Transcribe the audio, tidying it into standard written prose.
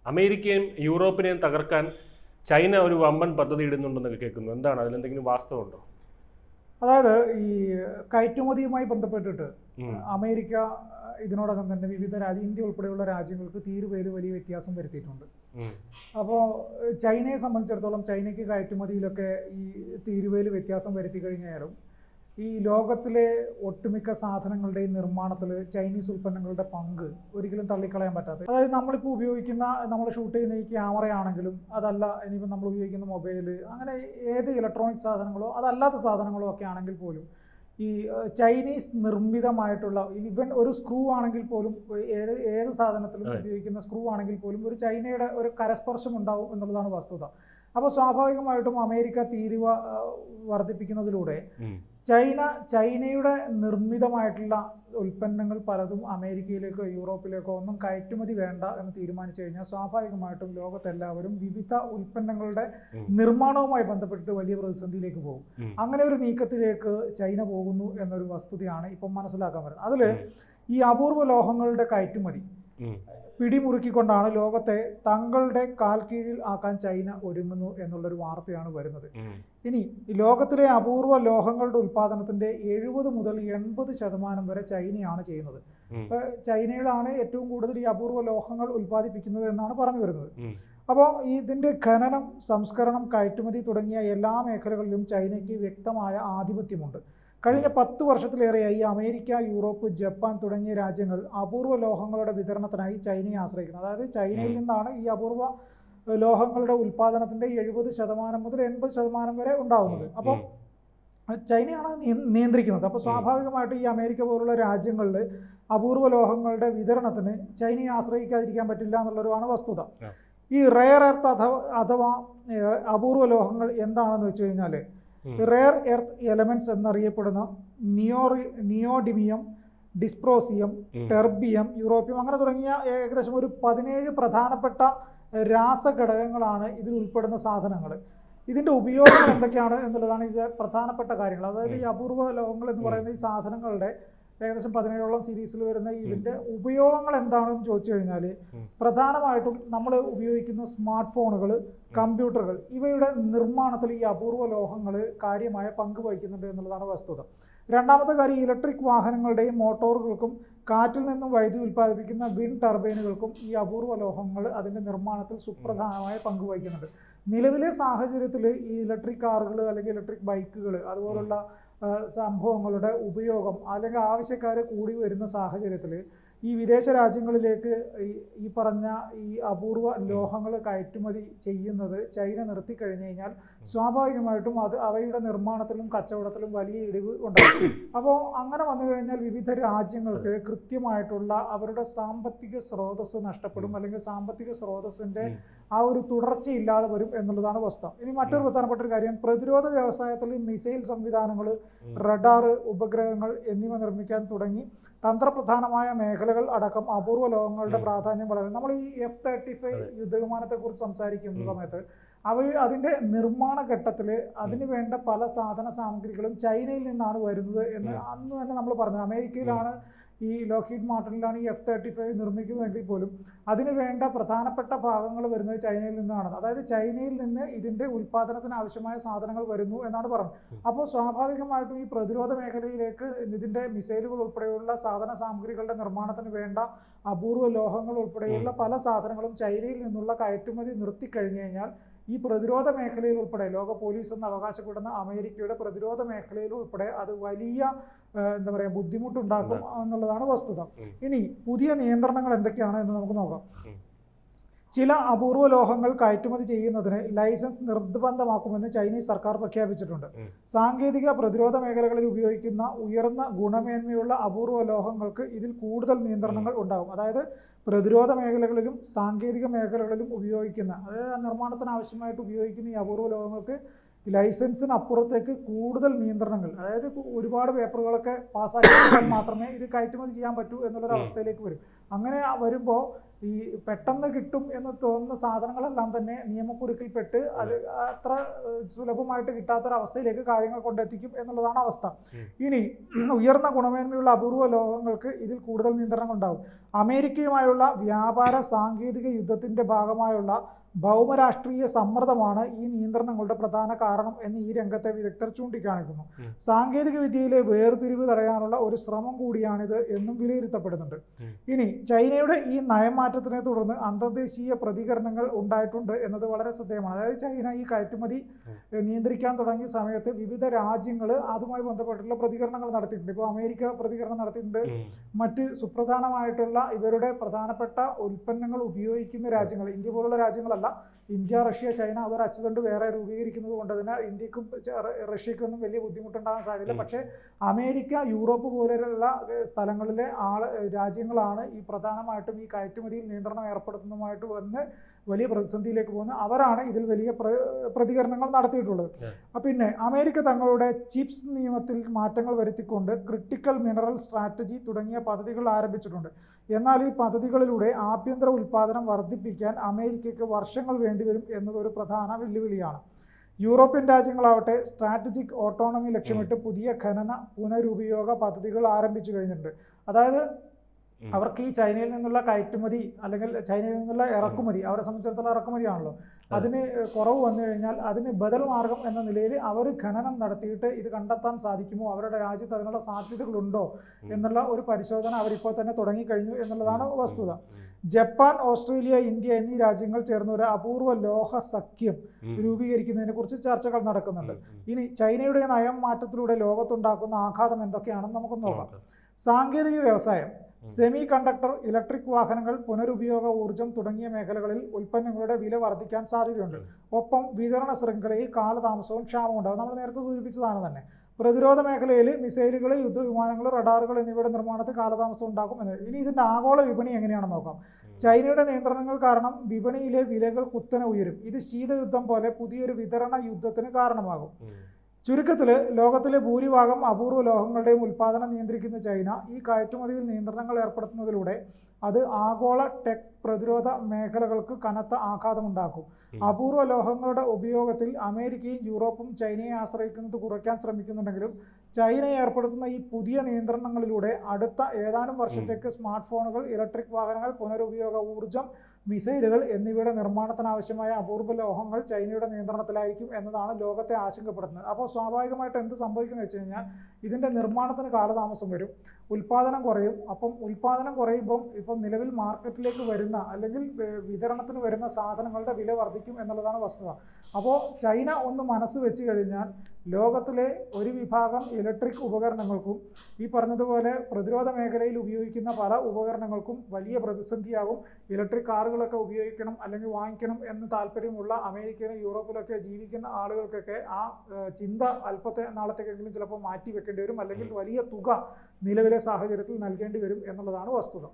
അമേരിക്കയും യൂറോപ്പിനെയും തകർക്കാൻ ചൈന ഒരു വമ്പൻ പദ്ധതി ഇടുന്നുണ്ടെന്നൊക്കെ കേൾക്കുന്നു. എന്താണ് അതിലെന്തെങ്കിലും വാസ്തവമുണ്ടോ? അതായത് ഈ കയറ്റുമതിയുമായി ബന്ധപ്പെട്ടിട്ട് അമേരിക്ക ഇതിനോടകം തന്നെ വിവിധ ഇന്ത്യ ഉൾപ്പെടെയുള്ള രാജ്യങ്ങൾക്ക് തീരുവയിൽ വലിയ വ്യത്യാസം വരുത്തിയിട്ടുണ്ട്. അപ്പോൾ ചൈനയെ സംബന്ധിച്ചിടത്തോളം ചൈനയ്ക്ക് കയറ്റുമതിയിലൊക്കെ ഈ തീരുവയിൽ വ്യത്യാസം വരുത്തി കഴിഞ്ഞാലും ഈ ലോകത്തിലെ ഒട്ടുമിക്ക സാധനങ്ങളുടെയും നിർമ്മാണത്തിൽ ചൈനീസ് ഉൽപ്പന്നങ്ങളുടെ പങ്ക് ഒരിക്കലും തള്ളിക്കളയാൻ പറ്റാത്ത, അതായത് നമ്മളിപ്പോൾ ഉപയോഗിക്കുന്ന നമ്മൾ ഷൂട്ട് ചെയ്യുന്ന ഈ ക്യാമറയാണെങ്കിലും അതല്ല ഇനിയിപ്പോൾ നമ്മൾ ഉപയോഗിക്കുന്ന മൊബൈൽ, അങ്ങനെ ഏത് ഇലക്ട്രോണിക് സാധനങ്ങളോ അതല്ലാത്ത സാധനങ്ങളോ ഒക്കെ ആണെങ്കിൽ പോലും ഈ ചൈനീസ് നിർമ്മിതമായിട്ടുള്ള ഈവൻ ഒരു സ്ക്രൂ ആണെങ്കിൽ പോലും ഏത് സാധനത്തിലും ഉപയോഗിക്കുന്ന സ്ക്രൂ ആണെങ്കിൽ പോലും ഒരു ചൈനയുടെ ഒരു കരസ്പർശം ഉണ്ടാവും എന്നുള്ളതാണ് വസ്തുത. അപ്പോൾ സ്വാഭാവികമായിട്ടും അമേരിക്ക തീരുവ വർദ്ധിപ്പിക്കുന്നതിലൂടെ ചൈനയുടെ നിർമ്മിതമായിട്ടുള്ള ഉൽപ്പന്നങ്ങൾ പലതും അമേരിക്കയിലേക്കോ യൂറോപ്പിലേക്കോ ഒന്നും കയറ്റുമതി വേണ്ട എന്ന് തീരുമാനിച്ചു കഴിഞ്ഞാൽ സ്വാഭാവികമായിട്ടും ലോകത്തെല്ലാവരും വിവിധ ഉൽപ്പന്നങ്ങളുടെ നിർമ്മാണവുമായി ബന്ധപ്പെട്ട് വലിയ പ്രതിസന്ധിയിലേക്ക് പോകും. അങ്ങനെ ഒരു നീക്കത്തിലേക്ക് ചൈന പോകുന്നു എന്നൊരു വസ്തുതയാണ് ഇപ്പം മനസ്സിലാക്കാൻ പറ്റുന്നത്. അതിൽ ഈ അപൂർവ ലോഹങ്ങളുടെ കയറ്റുമതി പിടിമുറുക്കിക്കൊണ്ടാണ് ലോകത്തെ തങ്ങളുടെ കാൽ കീഴിൽ ആക്കാൻ ചൈന ഒരുങ്ങുന്നു എന്നുള്ളൊരു വാർത്തയാണ് വരുന്നത്. ഇനി ലോകത്തിലെ അപൂർവ ലോഹങ്ങളുടെ ഉൽപ്പാദനത്തിന്റെ 70 മുതൽ 80% വരെ ചൈനയാണ് ചെയ്യുന്നത്. ചൈനയിലാണ് ഏറ്റവും കൂടുതൽ ഈ അപൂർവ ലോഹങ്ങൾ ഉൽപ്പാദിപ്പിക്കുന്നത് എന്നാണ് പറഞ്ഞു വരുന്നത്. അപ്പോൾ ഇതിന്റെ ഖനനം, സംസ്കരണം, കയറ്റുമതി തുടങ്ങിയ എല്ലാ മേഖലകളിലും ചൈനയ്ക്ക് വ്യക്തമായ ആധിപത്യമുണ്ട്. കഴിഞ്ഞ 10 വർഷത്തിലേറെയായി അമേരിക്ക, യൂറോപ്പ്, ജപ്പാൻ തുടങ്ങിയ രാജ്യങ്ങൾ അപൂർവ ലോഹങ്ങളുടെ വിതരണത്തിനായി ചൈനയെ ആശ്രയിക്കുന്നത്. അതായത് ചൈനയിൽ നിന്നാണ് ഈ അപൂർവ ലോഹങ്ങളുടെ ഉൽപ്പാദനത്തിന്റെ 70% മുതൽ 80% വരെ ഉണ്ടാകുന്നത്. അപ്പോൾ ചൈനയാണ് നിയന്ത്രിക്കുന്നത്. അപ്പോൾ സ്വാഭാവികമായിട്ടും ഈ അമേരിക്ക പോലുള്ള രാജ്യങ്ങളിൽ അപൂർവ ലോഹങ്ങളുടെ വിതരണത്തിന് ചൈനയെ ആശ്രയിക്കാതിരിക്കാൻ പറ്റില്ല എന്നുള്ളൊരുമാണ് വസ്തുത. ഈ റെയർ എർത്ത് അഥവാ അപൂർവ ലോഹങ്ങൾ എന്താണെന്ന് വെച്ച് കഴിഞ്ഞാൽ റെയർ എർത്ത് എലമെന്റ്സ് എന്നറിയപ്പെടുന്ന നിയോഡിമിയം, ഡിസ്പ്രോസിയം, ടെർബിയം, യൂറോപ്പിയം അങ്ങനെ തുടങ്ങിയ ഏകദേശം ഒരു 17 പ്രധാനപ്പെട്ട രാസഘടകങ്ങളാണ് ഇതിൽ ഉൾപ്പെടുന്ന സാധനങ്ങൾ. ഇതിൻ്റെ ഉപയോഗങ്ങൾ എന്തൊക്കെയാണ് എന്നുള്ളതാണ് ഇത് പ്രധാനപ്പെട്ട കാര്യങ്ങൾ. അതായത് ഈ അപൂർവ ലോഹങ്ങൾ എന്ന് പറയുന്ന ഈ സാധനങ്ങളുടെ ഏകദേശം 17ഓളം സീരീസിൽ വരുന്ന ഇതിൻ്റെ ഉപയോഗങ്ങൾ എന്താണെന്ന് ചോദിച്ചു കഴിഞ്ഞാൽ പ്രധാനമായിട്ടും നമ്മൾ ഉപയോഗിക്കുന്ന സ്മാർട്ട് ഫോണുകൾ, കമ്പ്യൂട്ടറുകൾ ഇവയുടെ നിർമ്മാണത്തിൽ ഈ അപൂർവ ലോഹങ്ങൾ കാര്യമായ പങ്ക് വഹിക്കുന്നുണ്ട് എന്നുള്ളതാണ് വസ്തുത. രണ്ടാമത്തെ കാര്യം, ഇലക്ട്രിക് വാഹനങ്ങളുടെയും മോട്ടോറുകൾക്കും കാറ്റിൽ നിന്നും വൈദ്യുതി ഉൽപ്പാദിപ്പിക്കുന്ന വിൻഡ് ടർബൈനുകൾക്കും ഈ അപൂർവ ലോഹങ്ങൾ അതിൻ്റെ നിർമ്മാണത്തിൽ സുപ്രധാനമായ പങ്ക് വഹിക്കുന്നുണ്ട്. നിലവിലെ സാഹചര്യത്തിൽ ഈ ഇലക്ട്രിക് കാറുകൾ അല്ലെങ്കിൽ ഇലക്ട്രിക് ബൈക്കുകൾ അതുപോലുള്ള സംഭവങ്ങളുടെ ഉപയോഗം അല്ലെങ്കിൽ ആവശ്യക്കാരെ കൂടി വരുന്ന സാഹചര്യത്തിൽ ഈ വിദേശ രാജ്യങ്ങളിലേക്ക് ഈ പറഞ്ഞ ഈ അപൂർവ ലോഹങ്ങൾ കയറ്റുമതി ചെയ്യുന്നത് ചൈന നിർത്തിക്കഴിഞ്ഞു കഴിഞ്ഞാൽ സ്വാഭാവികമായിട്ടും അവയുടെ നിർമ്മാണത്തിലും കച്ചവടത്തിലും വലിയ ഇടിവ് ഉണ്ടാകും. അപ്പോൾ അങ്ങനെ വന്നു കഴിഞ്ഞാൽ വിവിധ രാജ്യങ്ങൾക്ക് കൃത്യമായിട്ടുള്ള അവരുടെ സാമ്പത്തിക സ്രോതസ്സ് നഷ്ടപ്പെടും, അല്ലെങ്കിൽ സാമ്പത്തിക സ്രോതസ്സിൻ്റെ ആ ഒരു തുടർച്ചയില്ലാതെ വരും എന്നുള്ളതാണ് വസ്തുത. ഇനി മറ്റൊരു പ്രധാനപ്പെട്ട ഒരു കാര്യം, പ്രതിരോധ വ്യവസായത്തിൽ മിസൈൽ സംവിധാനങ്ങൾ, റഡാർ, ഉപഗ്രഹങ്ങൾ എന്നിവ നിർമ്മിക്കാൻ തുടങ്ങി തന്ത്രപ്രധാനമായ മേഖലകൾ അടക്കം അപൂർവ ലോഹങ്ങളുടെ പ്രാധാന്യം വളരെ. നമ്മൾ ഈ F-35 യുദ്ധവിമാനത്തെക്കുറിച്ച് സംസാരിക്കുന്ന സമയത്ത് അതിൻ്റെ നിർമ്മാണ ഘട്ടത്തിൽ അതിന് വേണ്ട പല സാധന സാമഗ്രികളും ചൈനയിൽ നിന്നാണ് വരുന്നത് എന്ന് അന്ന് തന്നെ നമ്മൾ പറഞ്ഞു. അമേരിക്കയിലാണ് ഈ ലോക്ഹീഡ് മാർട്ടിനിലാണ് ഈ F-35 നിർമ്മിക്കുന്നതെങ്കിൽ പോലും അതിന് വേണ്ട പ്രധാനപ്പെട്ട ഭാഗങ്ങൾ വരുന്നത് ചൈനയിൽ നിന്നാണ്. അതായത് ചൈനയിൽ നിന്ന് ഇതിൻ്റെ ഉൽപ്പാദനത്തിന് ആവശ്യമായ സാധനങ്ങൾ വരുന്നു എന്നാണ് പറഞ്ഞത്. അപ്പോൾ സ്വാഭാവികമായിട്ടും ഈ പ്രതിരോധ മേഖലയിലേക്ക് ഇതിൻ്റെ മിസൈലുകൾ ഉൾപ്പെടെയുള്ള സാധന സാമഗ്രികളുടെ നിർമ്മാണത്തിന് വേണ്ട അപൂർവ ലോഹങ്ങൾ ഉൾപ്പെടെയുള്ള പല സാധനങ്ങളും ചൈനയിൽ നിന്നുള്ള കയറ്റുമതി നിർത്തിക്കഴിഞ്ഞു കഴിഞ്ഞാൽ ഈ പ്രതിരോധ മേഖലയിൽ ഉൾപ്പെടെ ലോക പോലീസ് എന്ന് അവകാശപ്പെടുന്ന അമേരിക്കയുടെ പ്രതിരോധ മേഖലയിൽ ഉൾപ്പെടെ അത് വലിയ എന്താ പറയുക ബുദ്ധിമുട്ടുണ്ടാക്കും എന്നുള്ളതാണ് വസ്തുത. ഇനി പുതിയ നിയന്ത്രണങ്ങൾ എന്തൊക്കെയാണ് എന്ന് നമുക്ക് നോക്കാം. ചില അപൂർവ ലോഹങ്ങൾ കയറ്റുമതി ചെയ്യുന്നതിന് ലൈസൻസ് നിർബന്ധമാക്കുമെന്ന് ചൈനീസ് സർക്കാർ പ്രഖ്യാപിച്ചിട്ടുണ്ട്. സാങ്കേതിക പ്രതിരോധ മേഖലകളിൽ ഉപയോഗിക്കുന്ന ഉയർന്ന ഗുണമേന്മയുള്ള അപൂർവ ലോഹങ്ങൾക്ക് ഇതിൽ കൂടുതൽ നിയന്ത്രണങ്ങൾ ഉണ്ടാകും. അതായത് പ്രതിരോധ മേഖലകളിലും സാങ്കേതിക മേഖലകളിലും ഉപയോഗിക്കുന്ന, അതായത് നിർമ്മാണത്തിന് ആവശ്യമായിട്ട് ഉപയോഗിക്കുന്ന ഈ അപൂർവ ലോഹങ്ങൾക്ക് ലൈസൻസിന് അപ്പുറത്തേക്ക് കൂടുതൽ നിയന്ത്രണങ്ങൾ, അതായത് ഒരുപാട് പേപ്പറുകളൊക്കെ പാസ്സാക്കിയാൽ മാത്രമേ ഇത് കയറ്റുമതി ചെയ്യാൻ പറ്റൂ എന്നുള്ളൊരു അവസ്ഥയിലേക്ക് വരും. അങ്ങനെ വരുമ്പോൾ ഈ പെട്ടെന്ന് കിട്ടും എന്ന് തോന്നുന്ന സാധനങ്ങളെല്ലാം തന്നെ നിയമക്കുരുക്കിൽപ്പെട്ട് അത് അത്ര സുലഭമായിട്ട് കിട്ടാത്തൊരവസ്ഥയിലേക്ക് കാര്യങ്ങൾ കൊണ്ടെത്തിക്കും എന്നുള്ളതാണ് അവസ്ഥ. ഇനി ഉയർന്ന ഗുണമേന്മയുള്ള അപൂർവ ലോഹങ്ങൾക്ക് ഇതിൽ കൂടുതൽ നിയന്ത്രണം ഉണ്ടാകും. അമേരിക്കയുമായുള്ള വ്യാപാര സാങ്കേതിക യുദ്ധത്തിൻ്റെ ഭാഗമായുള്ള ഭൗമരാഷ്ട്രീയ സമ്മർദ്ദമാണ് ഈ നിയന്ത്രണങ്ങളുടെ പ്രധാന കാരണം എന്ന് ഈ രംഗത്തെ വിദഗ്ധർ ചൂണ്ടിക്കാണിക്കുന്നു. സാങ്കേതിക വിദ്യയിലെ വേർതിരിവ് തടയാനുള്ള ഒരു ശ്രമം കൂടിയാണിത് എന്നും വിലയിരുത്തപ്പെടുന്നുണ്ട്. ഇനി ചൈനയുടെ ഈ നയമാറ്റത്തിനെ തുടർന്ന് അന്തർദേശീയ പ്രതികരണങ്ങൾ ഉണ്ടായിട്ടുണ്ട് എന്നത് വളരെ ശ്രദ്ധേയമാണ്. അതായത് ചൈന ഈ കയറ്റുമതി നിയന്ത്രിക്കാൻ തുടങ്ങിയ സമയത്ത് വിവിധ രാജ്യങ്ങൾ അതുമായി ബന്ധപ്പെട്ടുള്ള പ്രതികരണങ്ങൾ നടത്തിയിട്ടുണ്ട്. ഇപ്പോൾ അമേരിക്ക പ്രതികരണം നടത്തിയിട്ടുണ്ട്. മറ്റ് സുപ്രധാനമായിട്ടുള്ള ഇവരുടെ പ്രധാനപ്പെട്ട ഉൽപ്പന്നങ്ങൾ ഉപയോഗിക്കുന്ന രാജ്യങ്ങൾ, ഇന്ത്യ പോലുള്ള രാജ്യങ്ങളല്ല, ഇന്ത്യ, റഷ്യ, ചൈന അവർ അച്ചുതണ്ട് വേറെ രൂപീകരിക്കുന്നത് കൊണ്ട് തന്നെ ഇന്ത്യക്കും റഷ്യക്കൊന്നും വലിയ ബുദ്ധിമുട്ടുണ്ടാകാൻ സാധ്യതയില്ല. പക്ഷേ അമേരിക്ക, യൂറോപ്പ് പോലെയുള്ള സ്ഥലങ്ങളിലെ രാജ്യങ്ങളാണ് ഈ പ്രധാനമായിട്ടും ഈ കയറ്റുമതിയിൽ നിയന്ത്രണം ഏർപ്പെടുത്തുന്നതുമായിട്ട് വന്ന് വലിയ പ്രതിസന്ധിയിലേക്ക് പോകുന്നത്. അവരാണ് ഇതിൽ വലിയ പ്രതികരണങ്ങൾ നടത്തിയിട്ടുള്ളത്. പിന്നെ അമേരിക്ക തങ്ങളുടെ ചിപ്സ് നിയമത്തിൽ മാറ്റങ്ങൾ വരുത്തിക്കൊണ്ട് ക്രിട്ടിക്കൽ മിനറൽ സ്ട്രാറ്റജി തുടങ്ങിയ പദ്ധതികൾ ആരംഭിച്ചിട്ടുണ്ട്. എന്നാൽ ഈ പദ്ധതികളിലൂടെ ആഭ്യന്തര ഉൽപ്പാദനം വർദ്ധിപ്പിക്കാൻ അമേരിക്കയ്ക്ക് വർഷങ്ങൾ വേണ്ടിവരും എന്നതൊരു പ്രധാന വെല്ലുവിളിയാണ്. യൂറോപ്യൻ രാജ്യങ്ങളാവട്ടെ സ്ട്രാറ്റജിക് ഓട്ടോണമി ലക്ഷ്യമിട്ട് പുതിയ ഖനന പുനരുപയോഗ പദ്ധതികൾ ആരംഭിച്ചു കഴിഞ്ഞിട്ടുണ്ട്. അതായത് അവർക്ക് ഈ ചൈനയിൽ നിന്നുള്ള കയറ്റുമതി അല്ലെങ്കിൽ ചൈനയിൽ നിന്നുള്ള ഇറക്കുമതി, അവരെ സംബന്ധിച്ചിടത്തോളം ഇറക്കുമതിയാണല്ലോ, അതിന് കുറവ് വന്നു കഴിഞ്ഞാൽ അതിന് ബദൽ മാർഗം എന്ന നിലയിൽ അവർ ഖനനം നടത്തിയിട്ട് ഇത് കണ്ടെത്താൻ സാധിക്കുമോ, അവരുടെ രാജ്യത്ത് അതിനുള്ള സാധ്യതകളുണ്ടോ എന്നുള്ള ഒരു പരിശോധന അവരിപ്പോൾ തന്നെ തുടങ്ങിക്കഴിഞ്ഞു എന്നുള്ളതാണ് വസ്തുത. ജപ്പാൻ, ഓസ്ട്രേലിയ, ഇന്ത്യ എന്നീ രാജ്യങ്ങൾ ചേർന്ന ഒരു അപൂർവ ലോഹ സഖ്യം രൂപീകരിക്കുന്നതിനെ കുറിച്ച് ചർച്ചകൾ നടക്കുന്നുണ്ട്. ഇനി ചൈനയുടെ നയം മാറ്റത്തിലൂടെ ലോകത്തുണ്ടാക്കുന്ന ആഘാതം എന്തൊക്കെയാണെന്ന് നമുക്ക് നോക്കാം. സാങ്കേതിക വ്യവസായം, സെമി കണ്ടക്ടർ, ഇലക്ട്രിക് വാഹനങ്ങൾ, പുനരുപയോഗ ഊർജ്ജം തുടങ്ങിയ മേഖലകളിൽ ഉൽപ്പന്നങ്ങളുടെ വില വർദ്ധിക്കാൻ സാധ്യതയുണ്ട്. ഒപ്പം വിതരണ ശൃംഖലയിൽ കാലതാമസവും ക്ഷാമവും ഉണ്ടാകും. നമ്മൾ നേരത്തെ സൂചിപ്പിച്ചതാണ് തന്നെ. പ്രതിരോധ മേഖലയിൽ മിസൈലുകൾ, യുദ്ധവിമാനങ്ങൾ, റഡാറുകൾ എന്നിവയുടെ നിർമ്മാണത്തിൽ കാലതാമസം ഉണ്ടാക്കും എന്ന്. ഇനി ഇതിൻ്റെ ആഗോള വിപണി എങ്ങനെയാണെന്ന് നോക്കാം. ചൈനയുടെ നിയന്ത്രണങ്ങൾ കാരണം വിപണിയിലെ വിലകൾ കുത്തനെ ഉയരും. ഇത് ശീതയുദ്ധം പോലെ പുതിയൊരു വിതരണ യുദ്ധത്തിന് കാരണമാകും. ചുരുക്കത്തിൽ ലോകത്തിലെ ഭൂരിഭാഗം അപൂർവ ലോഹങ്ങളുടെയും ഉൽപ്പാദനം നിയന്ത്രിക്കുന്ന ചൈന ഈ കയറ്റുമതിയിൽ നിയന്ത്രണങ്ങൾ ഏർപ്പെടുത്തുന്നതിലൂടെ അത് ആഗോള ടെക് പ്രതിരോധ മേഖലകൾക്ക് കനത്ത ആഘാതമുണ്ടാക്കും. അപൂർവ ലോഹങ്ങളുടെ ഉപയോഗത്തിൽ അമേരിക്കയും യൂറോപ്പും ചൈനയെ ആശ്രയിക്കുന്നത് കുറയ്ക്കാൻ ശ്രമിക്കുന്നുണ്ടെങ്കിലും ചൈനയെ ഏർപ്പെടുത്തുന്ന ഈ പുതിയ നിയന്ത്രണങ്ങളിലൂടെ അടുത്ത ഏതാനും വർഷത്തേക്ക് സ്മാർട്ട് ഫോണുകൾ, ഇലക്ട്രിക് വാഹനങ്ങൾ, പുനരുപയോഗ ഊർജ്ജം, മിസൈലുകൾ എന്നിവയുടെ നിർമ്മാണത്തിനാവശ്യമായ അപൂർവ ലോഹങ്ങൾ ചൈനയുടെ നിയന്ത്രണത്തിലായിരിക്കും എന്നതാണ് ലോകത്തെ ആശങ്കപ്പെടുന്നത്. അപ്പോൾ സ്വാഭാവികമായിട്ട് എന്ത് സംഭവിക്കുന്നത് വെച്ച് കഴിഞ്ഞാൽ ഇതിൻ്റെ നിർമ്മാണത്തിന് കാലതാമസം വരും, ഉൽപ്പാദനം കുറയും. അപ്പം ഉൽപ്പാദനം കുറയുമ്പം ഇപ്പം നിലവിൽ മാർക്കറ്റിലേക്ക് വരുന്ന അല്ലെങ്കിൽ വിതരണത്തിന് വരുന്ന സാധനങ്ങളുടെ വില വർദ്ധിക്കും എന്നുള്ളതാണ് വസ്തുത. അപ്പോൾ ചൈന ഒന്ന് മനസ്സ് വെച്ച് കഴിഞ്ഞാൽ ലോകത്തിലെ ഒരു വിഭാഗം ഇലക്ട്രിക് ഉപകരണങ്ങൾക്കും ഈ പറഞ്ഞതുപോലെ പ്രതിരോധ മേഖലയിൽ ഉപയോഗിക്കുന്ന പല ഉപകരണങ്ങൾക്കും വലിയ പ്രതിസന്ധിയാകും. ഇലക്ട്രിക് കാറുകളൊക്കെ ഉപയോഗിക്കണം അല്ലെങ്കിൽ വാങ്ങിക്കണം എന്ന് താല്പര്യമുള്ള അമേരിക്കയിലും യൂറോപ്പിലൊക്കെ ജീവിക്കുന്ന ആളുകൾക്കൊക്കെ ആ ചിന്ത അല്പത്തെ നാളത്തേക്കെങ്കിലും ചിലപ്പോൾ മാറ്റി വെക്കേണ്ടി വരും, അല്ലെങ്കിൽ വലിയ തുക നിലവിലെ സാഹചര്യത്തിൽ നൽകേണ്ടി വരും എന്നുള്ളതാണ് വസ്തുത.